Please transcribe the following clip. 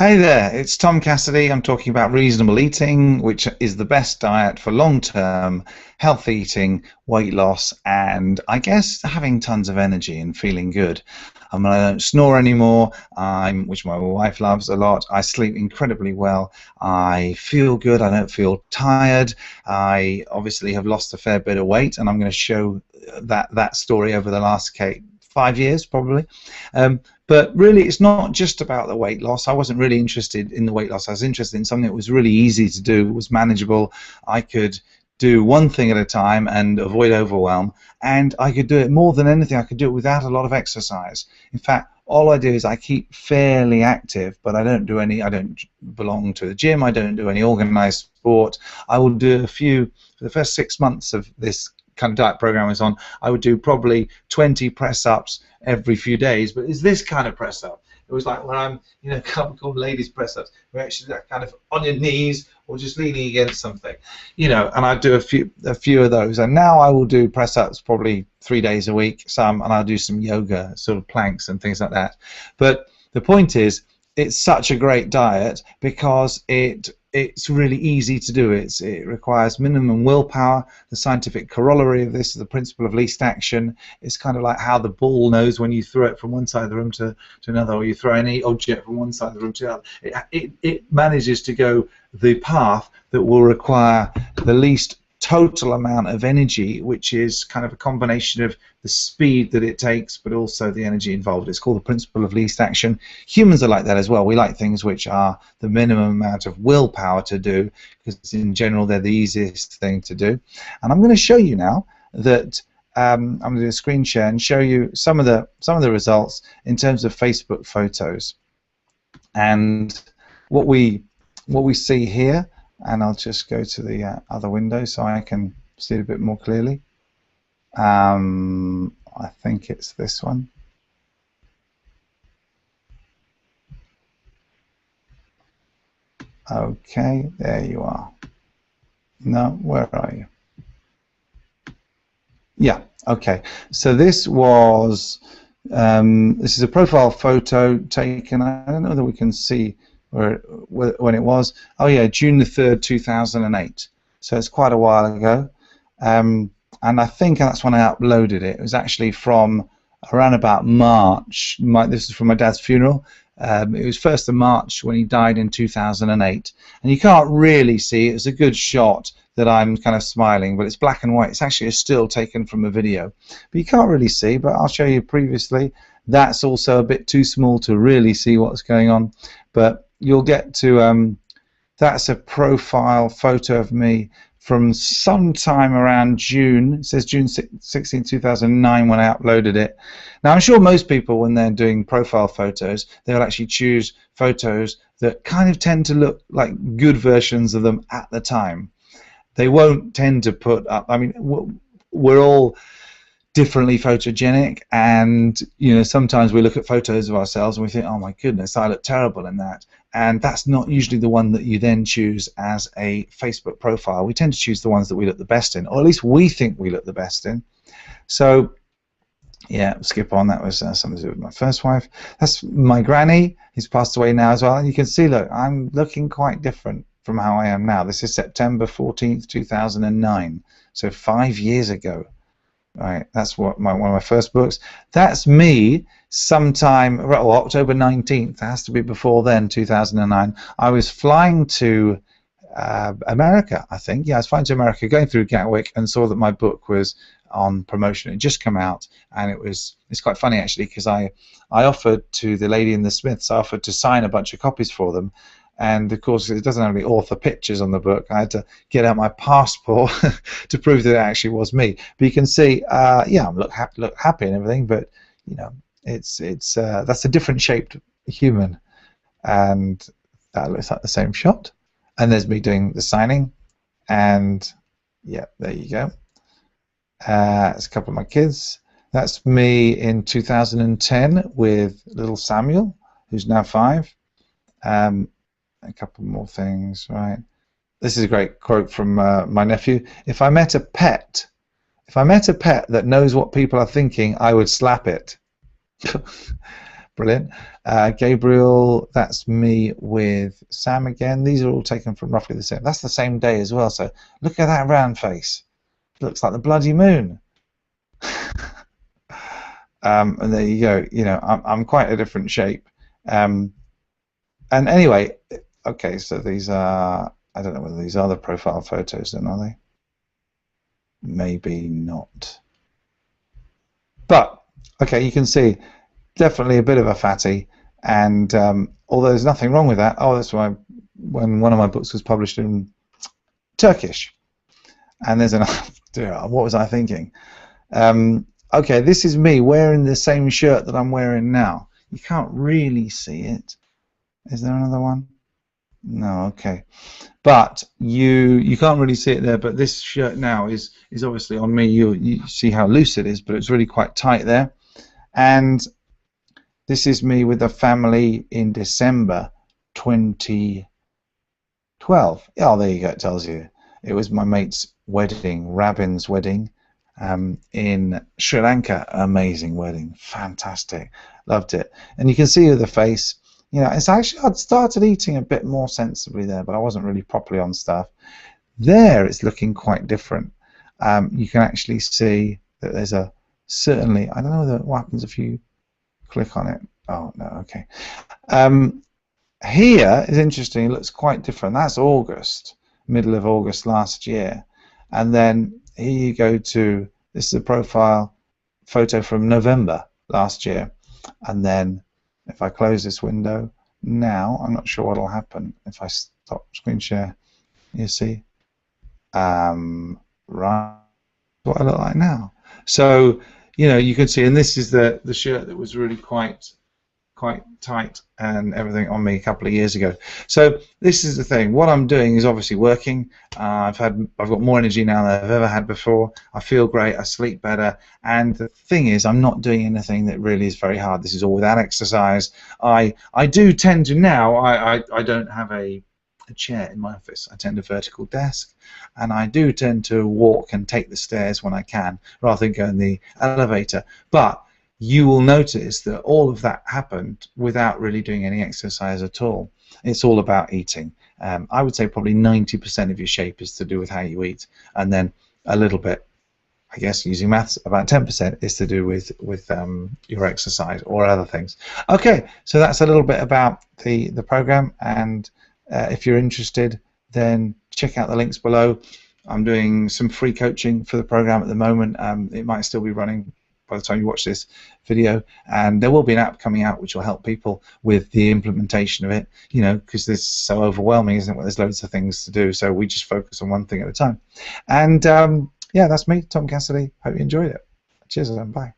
Hey there, it's Tom Cassidy. I'm talking about reasonable eating, which is the best diet for long-term health eating, weight loss, and I guess having tons of energy and feeling good. I don't snore anymore, which my wife loves a lot. I sleep incredibly well. I feel good. I don't feel tired. I obviously have lost a fair bit of weight, and I'm going to show that story over the last 5 years probably. But really, it's not just about the weight loss. I wasn't really interested in the weight loss. I was interested in something that was really easy to do, was manageable. I could do one thing at a time and avoid overwhelm, and I could do it more than anything. I could do it without a lot of exercise. In fact, all I do is I keep fairly active, but I don't belong to the gym. I don't do any organized sport. I will do a few, for the first 6 months of this kind of diet program is on, I would do probably 20 press-ups every few days, but it's this kind of press-up. It was like when I'm, called ladies press-ups, where actually that kind of on your knees or just leaning against something, and I do a few of those. And now I will do press-ups probably 3 days a week, and I'll do some yoga, sort of planks and things like that. But the point is, it's such a great diet because it's really easy to do. It requires minimum willpower. The scientific corollary of this is the principle of least action. It's kind of like how the ball knows when you throw it from one side of the room to another, or you throw any object from one side of the room to the other. It manages to go the path that will require the least total amount of energy, which is kind of a combination of the speed that it takes but also the energy involved. It's called the principle of least action. Humans are like that as well. We like things which are the minimum amount of willpower to do, because in general they're the easiest thing to do. And I'm going to show you now that I'm going to do a screen share and show you some of the results in terms of Facebook photos. And what we see here, and I'll just go to the other window so I can see it a bit more clearly. I think it's this one. Okay, there you are. No, where are you? Yeah, okay. So this was, this is a profile photo taken, I don't know whether we can see when it was. Oh yeah, June the 3rd, 2008. So it's quite a while ago, and I think that's when I uploaded it. It was actually from around about March. This is from my dad's funeral. It was 1st of March when he died in 2008, and you can't really see. It's a good shot that I'm kind of smiling, but it's black and white. It's actually a still taken from a video, but you can't really see. But I'll show you previously. That's also a bit too small to really see what's going on, but you'll get to, that's a profile photo of me from sometime around June. It says June 16, 2009 when I uploaded it. Now I'm sure most people, when they're doing profile photos, they'll actually choose photos that kind of tend to look like good versions of them at the time. They won't tend to put up, I mean, we're all differently photogenic, and sometimes we look at photos of ourselves and we think, oh my goodness, I look terrible in that, and that's not usually the one that you then choose as a Facebook profile. We tend to choose the ones that we look the best in, or at least we think we look the best in. So yeah, skip on. That was something to do with my first wife. That's my granny, who's passed away now as well, and you can see, look, I'm looking quite different from how I am now. This is September 14th, 2009, so 5 years ago. Right, that's what one of my first books. That's me sometime, well, October 19th. It has to be before then, 2009. I was flying to America, I think. Yeah, I was flying to America, going through Gatwick, and saw that my book was on promotion. It just come out, and it's quite funny actually, because I offered to the lady in the Smiths, I offered to sign a bunch of copies for them. And of course, it doesn't have any author pictures on the book. I had to get out my passport to prove that it actually was me. But you can see, yeah, I look happy and everything, but it's that's a different shaped human, and that looks like the same shot. And there's me doing the signing, and yeah, there you go. It's a couple of my kids. That's me in 2010 with little Samuel, who's now 5. A couple more things, right? This is a great quote from my nephew. If I met a pet that knows what people are thinking, I would slap it. Brilliant. Gabriel, that's me with Sam again. These are all taken from roughly the same. That's the same day as well. So look at that round face. Looks like the bloody moon. And there you go. You know, I'm quite a different shape. And anyway, okay. So these are. I don't know whether these are the profile photos, then, are they? Maybe not. But okay, you can see definitely a bit of a fatty, and although there's nothing wrong with that. Oh, that's why when one of my books was published in Turkish, and there's another. What was I thinking? Okay, this is me wearing the same shirt that I'm wearing now. You can't really see it. Is there another one? No, okay. But you can't really see it there, but this shirt now is obviously on me. You see how loose it is, but it's really quite tight there. And this is me with the family in December 2012. Oh, there you go, it tells you. It was my mate's wedding, Rabin's wedding, in Sri Lanka. Amazing wedding, fantastic, loved it. And you can see the face. You know, it's actually, I'd started eating a bit more sensibly there, but I wasn't really properly on stuff. There, it's looking quite different. You can actually see that there's a certainly. I don't know what happens if you click on it. Oh no, okay. Here is interesting. It looks quite different. That's August, middle of August last year, and then here you go to, this is a profile photo from November last year, and then if I close this window now, I'm not sure what will happen if I stop screen share. You see, right, what I look like now. So you know, you can see, and this is the shirt that was really quite tight and everything on me a couple of years ago. So this is the thing. What I'm doing is obviously working. I've got more energy now than I've ever had before. I feel great. I sleep better. And the thing is, I'm not doing anything that really is very hard. This is all without exercise. I do tend to now. I don't have a chair in my office. I tend a vertical desk, and I do tend to walk and take the stairs when I can rather than go in the elevator. But you will notice that all of that happened without really doing any exercise at all. It's all about eating. I would say probably 90% of your shape is to do with how you eat, and then a little bit, I guess using maths, about 10% is to do with your exercise or other things. Okay, so that's a little bit about the program, and if you're interested, then check out the links below. I'm doing some free coaching for the program at the moment. It might still be running by the time you watch this video, and there will be an app coming out which will help people with the implementation of it, you know, because this is so overwhelming, isn't it? There's loads of things to do, so we just focus on one thing at a time. And yeah, that's me, Tom Cassidy. Hope you enjoyed it. Cheers and bye.